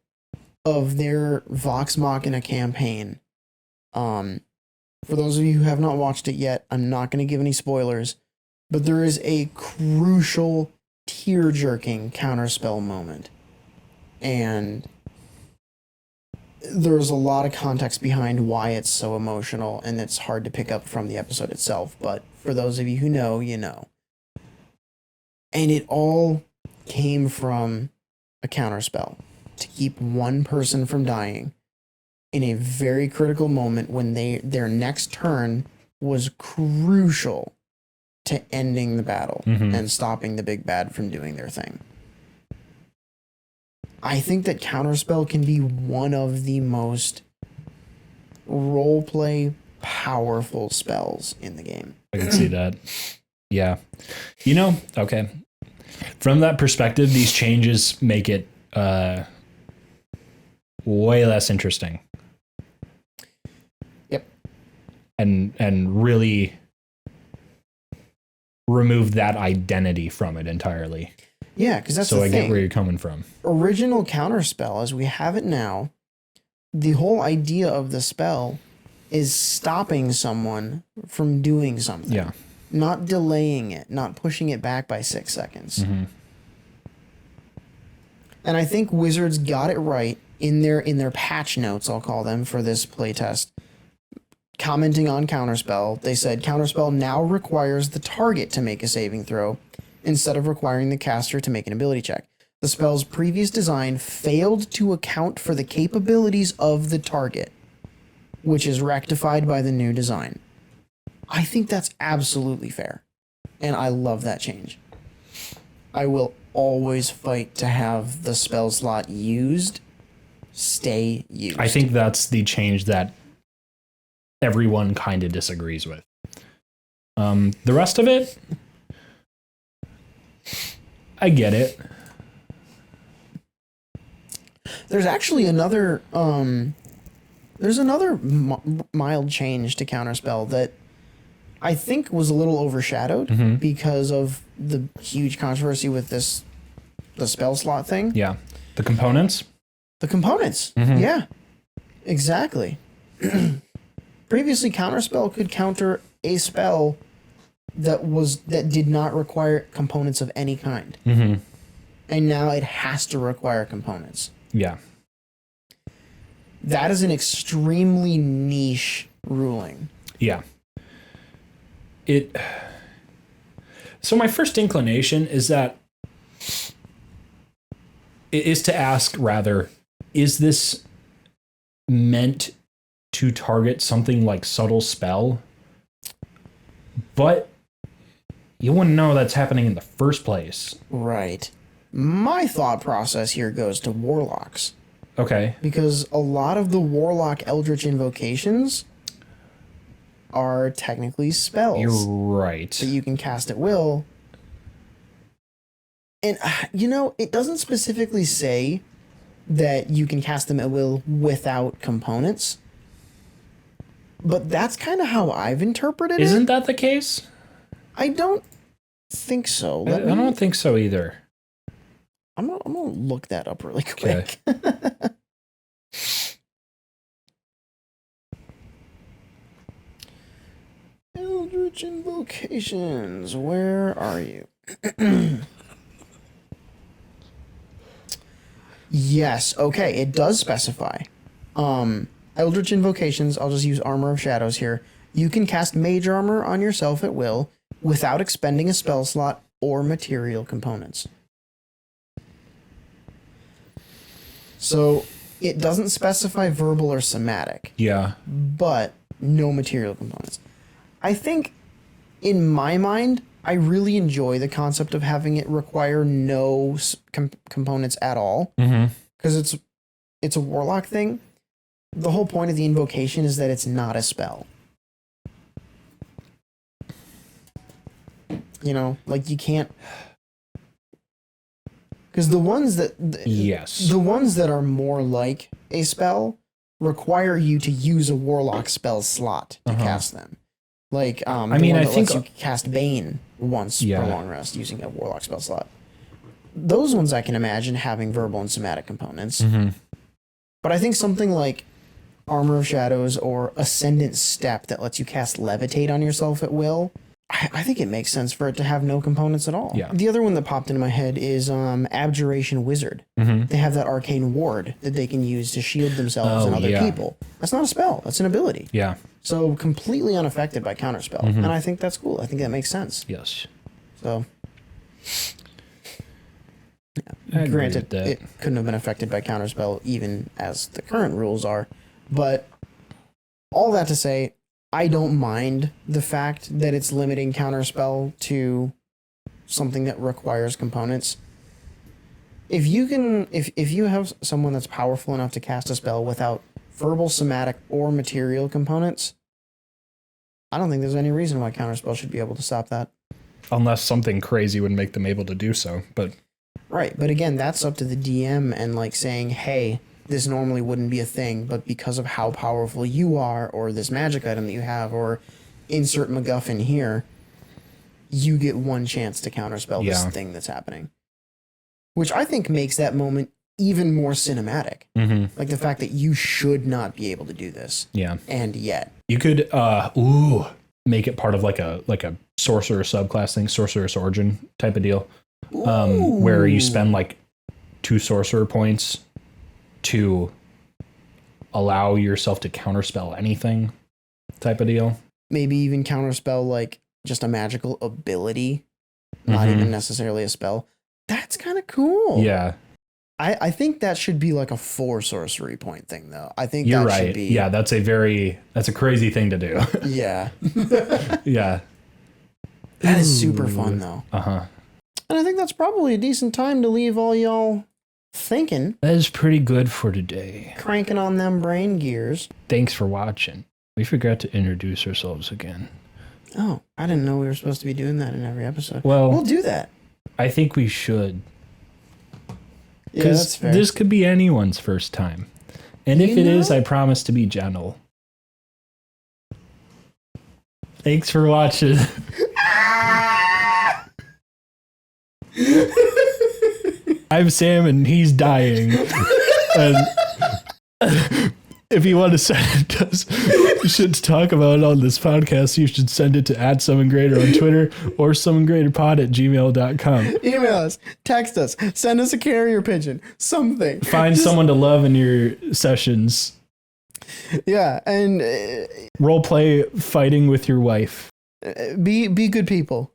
of their Vox Machina campaign. For those of you who have not watched it yet, I'm not going to give any spoilers, but there is a crucial tear-jerking counterspell moment. And there's a lot of context behind why it's so emotional, and it's hard to pick up from the episode itself, but for those of you who know, you know. And it all came from a counterspell to keep one person from dying in a very critical moment when their next turn was crucial to ending the battle and stopping the big bad from doing their thing. I think that counterspell can be one of the most roleplay powerful spells in the game. I can see that. Yeah. You know, okay. From that perspective, these changes make it way less interesting. Yep. And really remove that identity from it entirely. Yeah, because that's so the I thing. get where you're coming from. Original counterspell, as we have it now, the whole idea of the spell is stopping someone from doing something. Yeah. Not delaying it, not pushing it back by 6 seconds. Mm-hmm. And I think Wizards got it right in their patch notes, I'll call them, for this playtest. Commenting on counterspell, they said counterspell now requires the target to make a saving throw instead of requiring the caster to make an ability check. The spell's previous design failed to account for the capabilities of the target, which is rectified by the new design. I think that's absolutely fair, and I love that change. I will always fight to have the spell slot used stay used. I think that's the change that everyone kind of disagrees with. The rest of it, I get it. There's actually another mild change to Counterspell that I think was a little overshadowed because of the huge controversy with the spell slot thing. Yeah. The components? The components. Yeah. Exactly. Previously, Counterspell could counter a spell that did not require components of any kind. And now it has to require components. Yeah. That is an extremely niche ruling. Yeah. So my first inclination is that is to ask rather, is this meant to target something like subtle spell? But you wouldn't know that's happening in the first place. Right. My thought process here goes to warlocks. Okay. Because a lot of the warlock eldritch invocations are technically spells. You're right. That you can cast at will. And, it doesn't specifically say that you can cast them at will without components. But that's kind of how I've interpreted it. Isn't that the case? I don't think so. I don't think so either. I'm gonna look that up really quick. Okay. Eldritch invocations. Where are you? Yes. Okay. It does specify. Eldritch invocations. I'll just use Armor of Shadows here. You can cast Mage Armor on yourself at will without expending a spell slot or material components. So it doesn't specify verbal or somatic. Yeah. But no material components. I think, in my mind, I really enjoy the concept of having it require no components at all. Because it's a warlock thing. The whole point of the invocation is that it's not a spell. Like you can't... Because the ones that... Yes. The ones that are more like a spell require you to use a warlock spell slot to cast them. Like, I think you cast Bane once per long rest using a warlock spell slot. Those ones I can imagine having verbal and somatic components. But I think something like Armor of Shadows or Ascendant Step that lets you cast Levitate on yourself at will, I think it makes sense for it to have no components at all. Yeah. The other one that popped into my head is Abjuration Wizard. They have that arcane ward that they can use to shield themselves and other people. That's not a spell. That's an ability. Yeah. So completely unaffected by Counterspell. And I think that's cool. I think that makes sense. Yes. So, I granted, it couldn't have been affected by Counterspell even as the current rules are. But all that to say, I don't mind the fact that it's limiting Counterspell to something that requires components. If you have someone that's powerful enough to cast a spell without verbal, somatic, or material components, I don't think there's any reason why Counterspell should be able to stop that. Unless something crazy would make them able to do so, but... Right, but again, that's up to the DM and like saying, hey, this normally wouldn't be a thing, but because of how powerful you are, or this magic item that you have, or insert MacGuffin here, you get one chance to counterspell this thing that's happening. Which I think makes that moment even more cinematic. Like the fact that you should not be able to do this. Yeah. And yet. You could make it part of like a sorcerer subclass thing, sorcerer's origin type of deal. Where you spend like 2 sorcerer points to allow yourself to counterspell anything type of deal. Maybe even counterspell like just a magical ability, not even necessarily a spell. That's kind of cool. Yeah. I think that should be like a 4 sorcery point thing, though. I think you're that right. should be. Yeah, that's a crazy thing to do. Yeah. Yeah. That is super fun, though. And I think that's probably a decent time to leave all y'all thinking. That is pretty good for today. Cranking on them brain gears. Thanks for watching. We forgot to introduce ourselves again. Oh, I didn't know we were supposed to be doing that in every episode. Well, we'll do that. I think we should. Yeah, that's Because fair. this could be anyone's first time. And if You it is, know? I promise to be gentle. Thanks for watching. I'm Sam and he's dying. And if you want to send us shit to talk about on this podcast, you should send it to @summongreater on Twitter or summongreaterpod@gmail.com. Email us, text us, send us a carrier pigeon, something. Find someone to love in your sessions. Yeah, and Role play fighting with your wife. be good people.